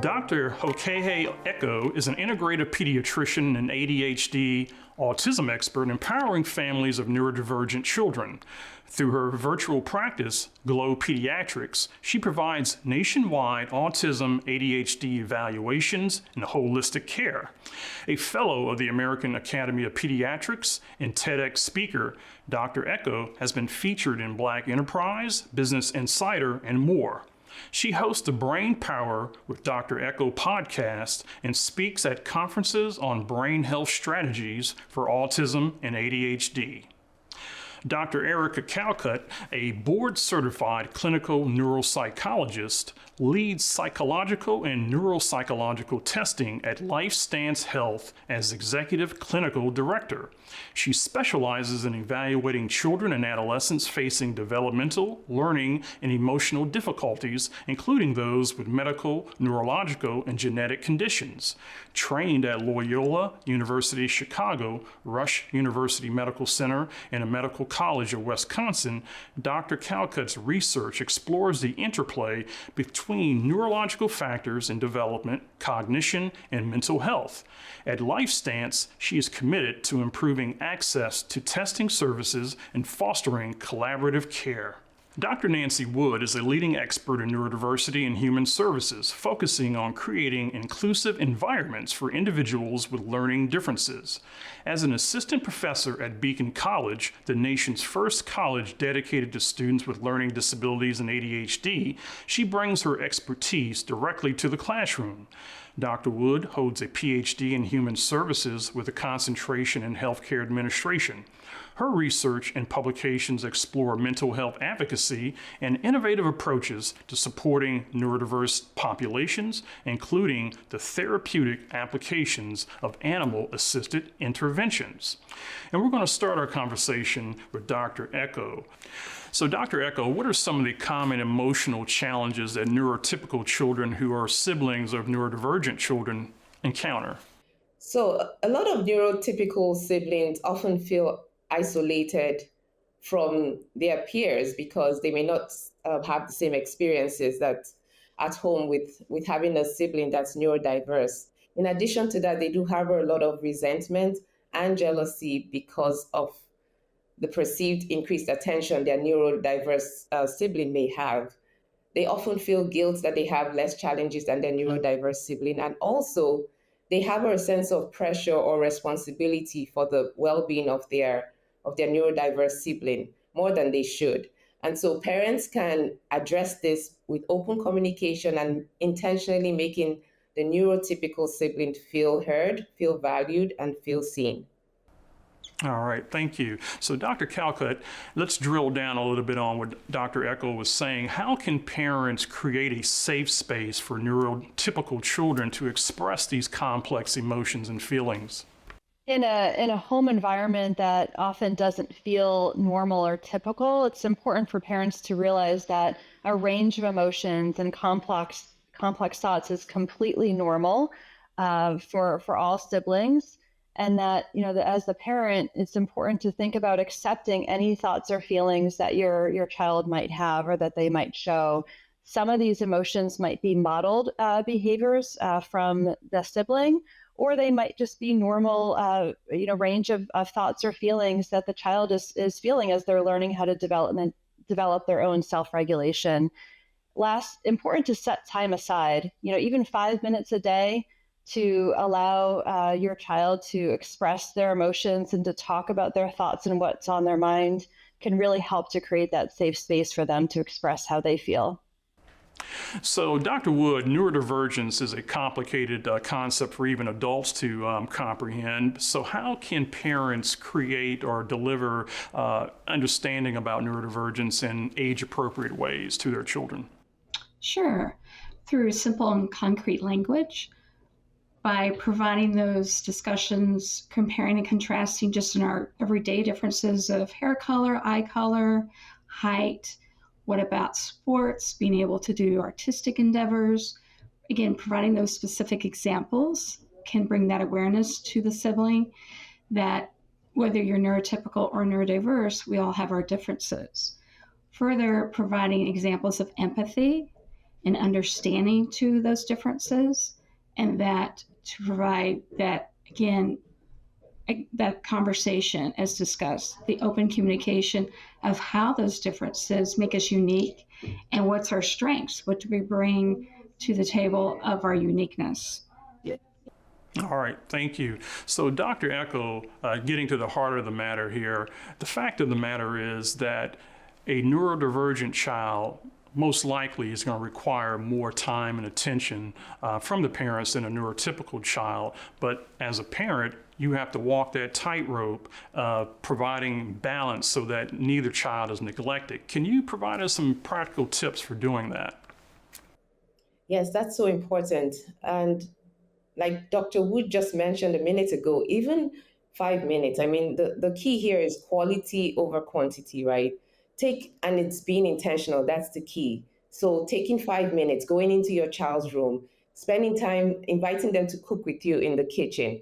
Dr. Hokehe Echo is an integrative pediatrician and ADHD autism expert empowering families of neurodivergent children. Through her virtual practice, Glow Pediatrics, she provides nationwide autism ADHD evaluations and holistic care. A fellow of the American Academy of Pediatrics and TEDx speaker, Dr. Echo has been featured in Black Enterprise, Business Insider, and more. She hosts the Brain Power with Dr. Echo podcast and speaks at conferences on brain health strategies for autism and ADHD. Dr. Erica Calcutt, a board-certified clinical neuropsychologist, leads psychological and neuropsychological testing at LifeStance Health as Executive Clinical Director. She specializes in evaluating children and adolescents facing developmental, learning, and emotional difficulties, including those with medical, neurological, and genetic conditions. Trained at Loyola University Chicago, Rush University Medical Center, and a medical college of Wisconsin, Dr. Calcutt's research explores the interplay between neurological factors in development, cognition, and mental health. At LifeStance, she is committed to improving access to testing services and fostering collaborative care. Dr. Nancy Wood is a leading expert in neurodiversity and human services, focusing on creating inclusive environments for individuals with learning differences. As an assistant professor at Beacon College, the nation's first college dedicated to students with learning disabilities and ADHD, she brings her expertise directly to the classroom. Dr. Wood holds a PhD in human services with a concentration in healthcare administration. Her research and publications explore mental health advocacy and innovative approaches to supporting neurodiverse populations, including the therapeutic applications of animal-assisted interventions. And we're going to start our conversation with Dr. Echo. So Dr. Echo, what are some of the common emotional challenges that neurotypical children who are siblings of neurodivergent children encounter? So a lot of neurotypical siblings often feel isolated from their peers because they may not have the same experiences that at home with having a sibling that's neurodiverse. In addition to that, they do harbor a lot of resentment and jealousy because of the perceived increased attention their neurodiverse sibling may have. They often feel guilt that they have less challenges than their neurodiverse sibling, and also they have a sense of pressure or responsibility for the well-being of their neurodiverse sibling more than they should. And so parents can address this with open communication and intentionally making the neurotypical sibling feel heard, feel valued, and feel seen. All right, thank you. So Dr. Calcutt, let's drill down a little bit on what Dr. Echo was saying. How can parents create a safe space for neurotypical children to express these complex emotions and feelings? In a home environment that often doesn't feel normal or typical, it's important for parents to realize that a range of emotions and complex thoughts is completely normal for all siblings. And that, as the parent, it's important to think about accepting any thoughts or feelings that your child might have or that they might show. Some of these emotions might be modeled behaviors from the sibling, or they might just be normal, range of thoughts or feelings that the child is feeling as they're learning how to develop their own self-regulation. Last, important to set time aside, even 5 minutes a day, to allow your child to express their emotions and to talk about their thoughts and what's on their mind can really help to create that safe space for them to express how they feel. So, Dr. Wood, neurodivergence is a complicated concept for even adults to comprehend. So how can parents create or deliver understanding about neurodivergence in age-appropriate ways to their children? Sure. Through simple and concrete language, by providing those discussions, comparing and contrasting just in our everyday differences of hair color, eye color, height. What about sports, being able to do artistic endeavors? Again, providing those specific examples can bring that awareness to the sibling that whether you're neurotypical or neurodiverse, we all have our differences. Further, providing examples of empathy and understanding to those differences, and that to provide that, again, that conversation as discussed, the open communication of how those differences make us unique and what's our strengths, what do we bring to the table of our uniqueness. All right, thank you. So, Dr. Echo, getting to the heart of the matter here, the fact of the matter is that a neurodivergent child most likely is going to require more time and attention from the parents than a neurotypical child. But as a parent, you have to walk that tightrope, providing balance so that neither child is neglected. Can you provide us some practical tips for doing that? Yes, that's so important. And like Dr. Wood just mentioned a minute ago, even 5 minutes, I mean, the key here is quality over quantity, right? And it's being intentional, that's the key. So taking 5 minutes, going into your child's room, spending time, inviting them to cook with you in the kitchen,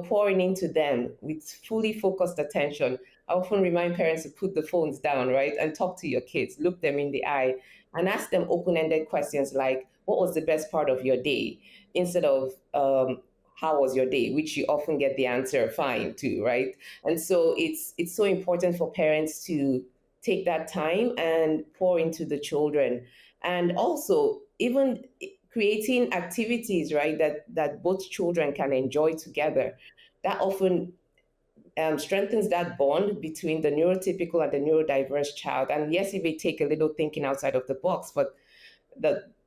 pouring into them with fully focused attention. I often remind parents to put the phones down, right? And talk to your kids, look them in the eye, and ask them open-ended questions like, what was the best part of your day? Instead of, how was your day? Which you often get the answer, fine, too, right? And so it's so important for parents to take that time and pour into the children. And also, even creating activities, right, that both children can enjoy together. That often strengthens that bond between the neurotypical and the neurodiverse child. And yes, it may take a little thinking outside of the box, but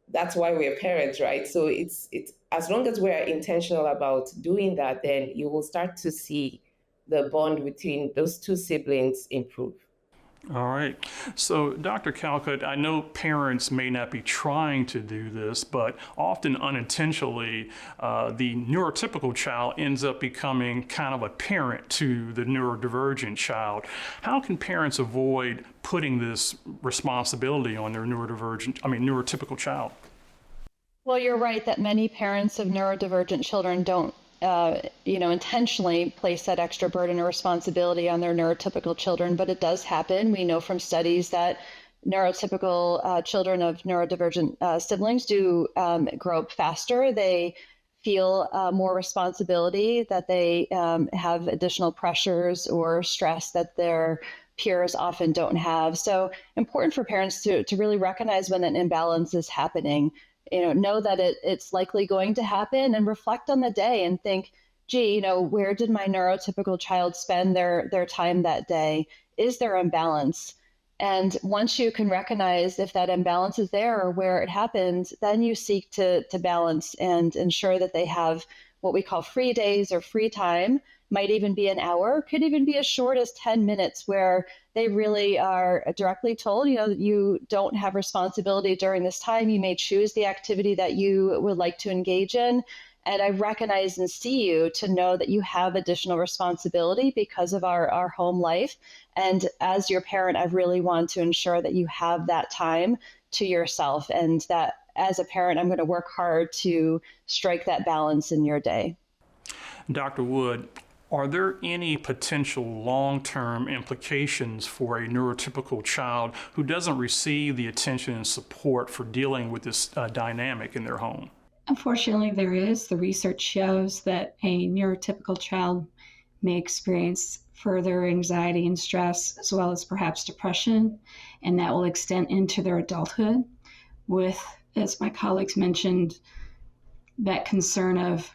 that's why we're parents, right? So it's as long as we're intentional about doing that, then you will start to see the bond between those two siblings improve. All right. So, Dr. Calcutt, I know parents may not be trying to do this, but often unintentionally, the neurotypical child ends up becoming kind of a parent to the neurodivergent child. How can parents avoid putting this responsibility on their neurotypical child? Well, you're right that many parents of neurodivergent children don't intentionally place that extra burden or responsibility on their neurotypical children, but it does happen. We know from studies that neurotypical children of neurodivergent siblings do grow up faster. They feel more responsibility, that they have additional pressures or stress that their peers often don't have. So important for parents to really recognize when an imbalance is happening. Know that it's likely going to happen, and reflect on the day and think, gee, where did my neurotypical child spend their time that day? Is there imbalance? And once you can recognize if that imbalance is there or where it happens, then you seek to balance and ensure that they have what we call free days or free time. Might even be an hour, could even be as short as 10 minutes, where they really are directly told, you don't have responsibility during this time. You may choose the activity that you would like to engage in. And I recognize and see you to know that you have additional responsibility because of our home life. And as your parent, I really want to ensure that you have that time to yourself, and that as a parent, I'm going to work hard to strike that balance in your day. Dr. Wood, are there any potential long-term implications for a neurotypical child who doesn't receive the attention and support for dealing with this dynamic in their home? Unfortunately, there is. The research shows that a neurotypical child may experience further anxiety and stress, as well as perhaps depression, and that will extend into their adulthood with, as my colleagues mentioned, that concern of,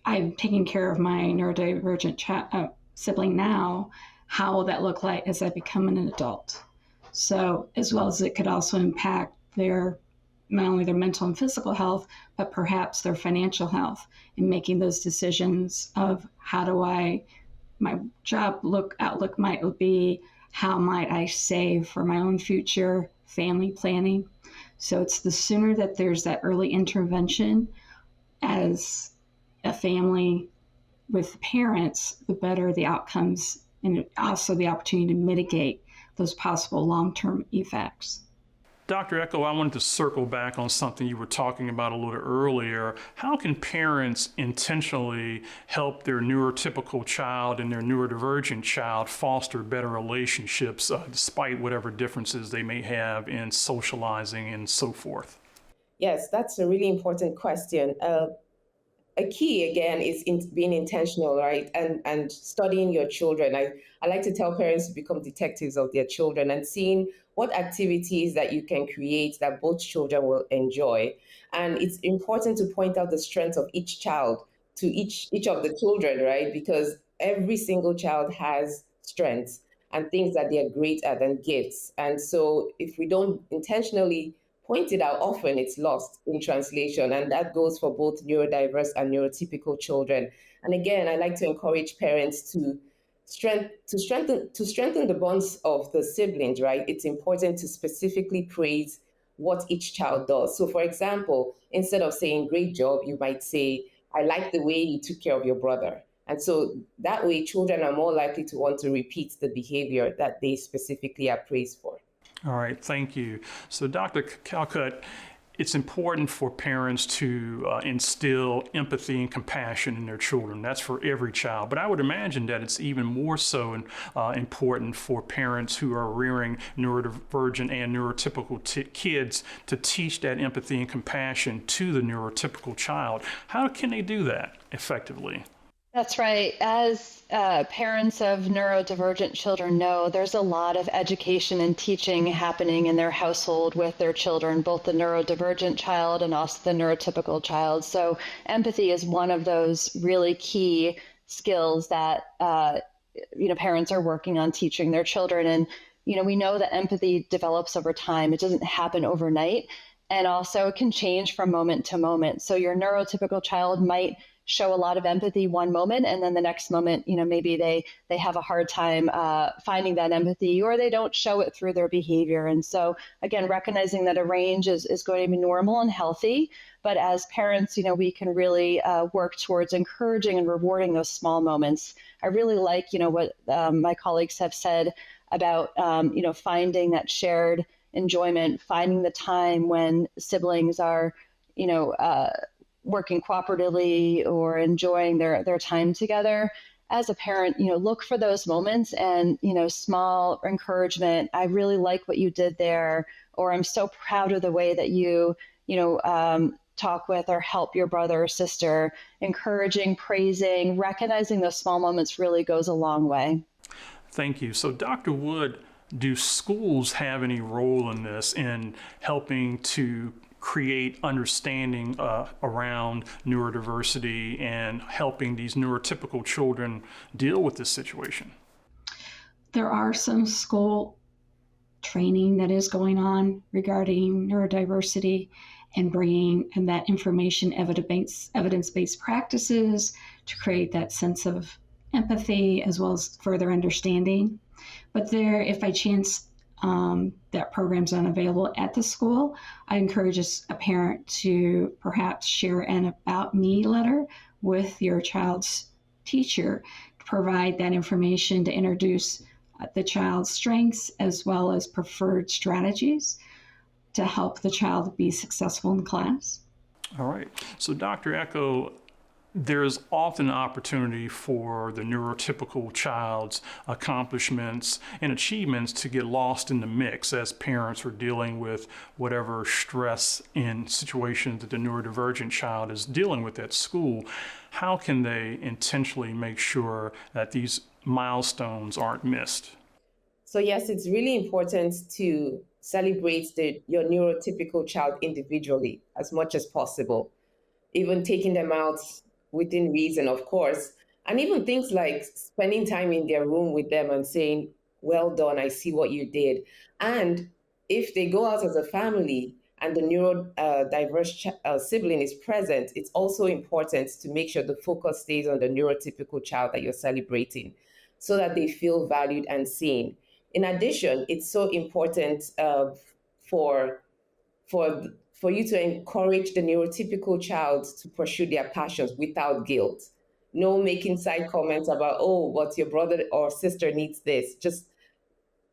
I'm taking care of my neurodivergent sibling now. How will that look like as I become an adult? So, as well as it could also impact not only their mental and physical health, but perhaps their financial health, in making those decisions of my job outlook might be, how might I save for my own future, family planning. So it's the sooner that there's that early intervention as a family with parents, the better the outcomes, and also the opportunity to mitigate those possible long-term effects. Dr. Echo, I wanted to circle back on something you were talking about a little earlier. How can parents intentionally help their neurotypical child and their neurodivergent child foster better relationships despite whatever differences they may have in socializing and so forth? Yes, that's a really important question. A key again is being intentional, right? And studying your children. I like to tell parents to become detectives of their children and seeing what activities that you can create that both children will enjoy. And it's important to point out the strengths of each child to each of the children, right? Because every single child has strengths and things that they're great at and gifts. And so if we don't intentionally point it out, often it's lost in translation. And that goes for both neurodiverse and neurotypical children. And again, I like to encourage parents to strengthen the bonds of the siblings, right? It's important to specifically praise what each child does. So for example, instead of saying great job, you might say, I like the way you took care of your brother. And so that way children are more likely to want to repeat the behavior that they specifically are praised for. All right, thank you. So, Dr. Calcutt, it's important for parents to instill empathy and compassion in their children. That's for every child. But I would imagine that it's even more so important for parents who are rearing neurodivergent and neurotypical kids to teach that empathy and compassion to the neurotypical child. How can they do that effectively? That's right. As parents of neurodivergent children know, there's a lot of education and teaching happening in their household with their children, both the neurodivergent child and also the neurotypical child. So empathy is one of those really key skills that parents are working on teaching their children. And we know that empathy develops over time. It doesn't happen overnight, and also it can change from moment to moment. So your neurotypical child might show a lot of empathy one moment, and then the next moment, maybe they have a hard time finding that empathy, or they don't show it through their behavior. And so again, recognizing that a range is going to be normal and healthy, but as parents, we can really work towards encouraging and rewarding those small moments. I really like, what my colleagues have said about, finding that shared enjoyment, finding the time when siblings are, working cooperatively or enjoying their time together. As a parent, look for those moments and, small encouragement. I really like what you did there, or I'm so proud of the way that you, talk with or help your brother or sister. Encouraging, praising, recognizing those small moments really goes a long way. Thank you. So, Dr. Wood, do schools have any role in this, in helping to create understanding around neurodiversity and helping these neurotypical children deal with this situation? There are some school training that is going on regarding neurodiversity and bringing that information, evidence-based practices to create that sense of empathy as well as further understanding. But there, if by chance that program's unavailable at the school, I encourage a parent to perhaps share an About Me letter with your child's teacher to provide that information to introduce the child's strengths as well as preferred strategies to help the child be successful in class. All right. So, Dr. Echo, there's often an opportunity for the neurotypical child's accomplishments and achievements to get lost in the mix as parents are dealing with whatever stress in situations that the neurodivergent child is dealing with at school. How can they intentionally make sure that these milestones aren't missed? So yes, it's really important to celebrate your neurotypical child individually as much as possible, even taking them out within reason, of course. And even things like spending time in their room with them and saying, well done, I see what you did. And if they go out as a family and the neurodiverse sibling is present, it's also important to make sure the focus stays on the neurotypical child that you're celebrating so that they feel valued and seen. In addition, it's so important for you to encourage the neurotypical child to pursue their passions without guilt. No making side comments about, oh, but your brother or sister needs this. Just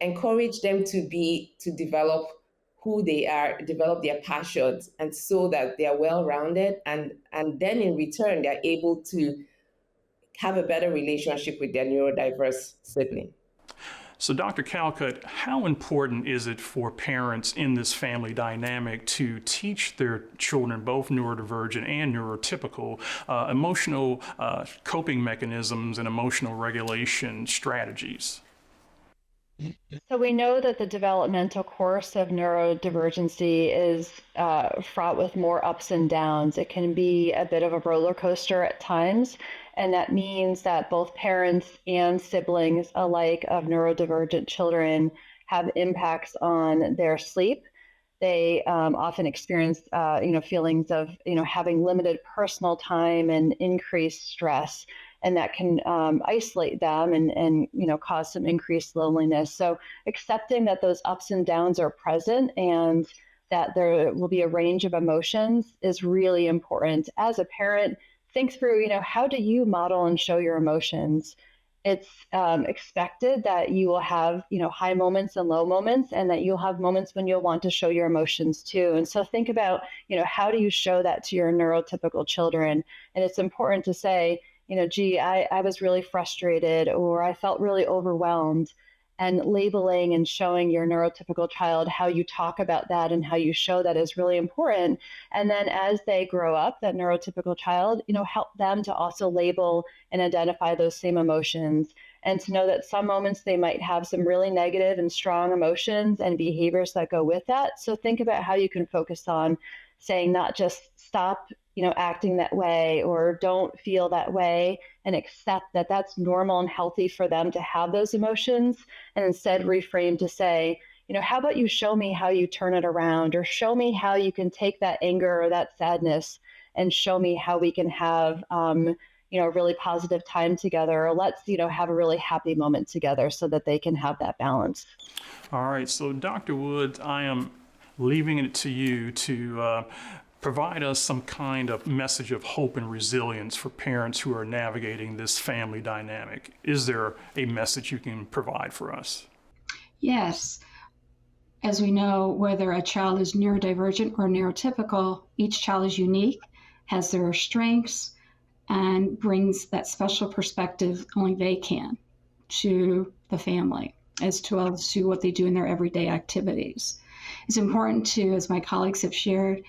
encourage them to develop who they are, develop their passions, and so that they are well-rounded. And then in return, they're able to have a better relationship with their neurodiverse sibling. So Dr. Calcutt, how important is it for parents in this family dynamic to teach their children, both neurodivergent and neurotypical, emotional coping mechanisms and emotional regulation strategies? So we know that the developmental course of neurodivergency is fraught with more ups and downs. It can be a bit of a roller coaster at times, and that means that both parents and siblings alike of neurodivergent children have impacts on their sleep. They often experience, feelings of, having limited personal time and increased stress, and that can isolate them and cause some increased loneliness. So accepting that those ups and downs are present and that there will be a range of emotions is really important. As a parent, think through, how do you model and show your emotions? It's expected that you will have, high moments and low moments, and that you'll have moments when you'll want to show your emotions too. And so think about, how do you show that to your neurotypical children? And it's important to say, gee, I was really frustrated, or I felt really overwhelmed, and labeling and showing your neurotypical child how you talk about that and how you show that is really important. And then as they grow up, that neurotypical child, help them to also label and identify those same emotions, and to know that some moments they might have some really negative and strong emotions and behaviors that go with that. So think about how you can focus on saying not just stop, acting that way, or don't feel that way, and accept that that's normal and healthy for them to have those emotions, and instead reframe to say, how about you show me how you turn it around, or show me how you can take that anger or that sadness and show me how we can have, a really positive time together, or let's, have a really happy moment together, so that they can have that balance. All right, so Dr. Woods, I am leaving it to you to provide us some kind of message of hope and resilience for parents who are navigating this family dynamic. Is there a message you can provide for us? Yes. As we know, whether a child is neurodivergent or neurotypical, each child is unique, has their strengths, and brings that special perspective only they can to the family as to what they do in their everyday activities. It's important to, as my colleagues have shared,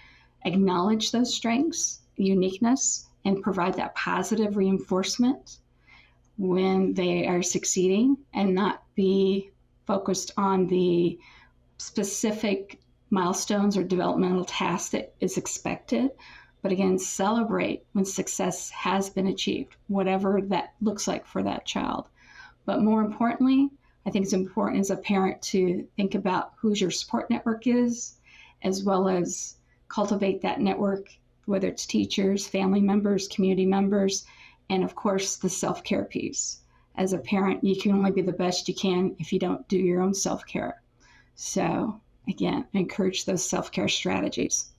acknowledge those strengths, uniqueness, and provide that positive reinforcement when they are succeeding, and not be focused on the specific milestones or developmental tasks that is expected, but again, celebrate when success has been achieved, whatever that looks like for that child. But more importantly, I think it's important as a parent to think about who your support network is, as well as cultivate that network, whether it's teachers, family members, community members, and of course the self-care piece. As a parent, you can only be the best you can if you don't do your own self-care. So again, I encourage those self-care strategies.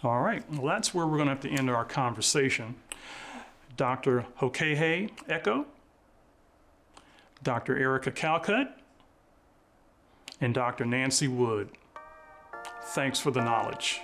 All right, well, that's where we're going to have to end our conversation. Dr. Hokehe Echo, Dr. Erica Calcutt, and Dr. Nancy Wood. Thanks for the knowledge.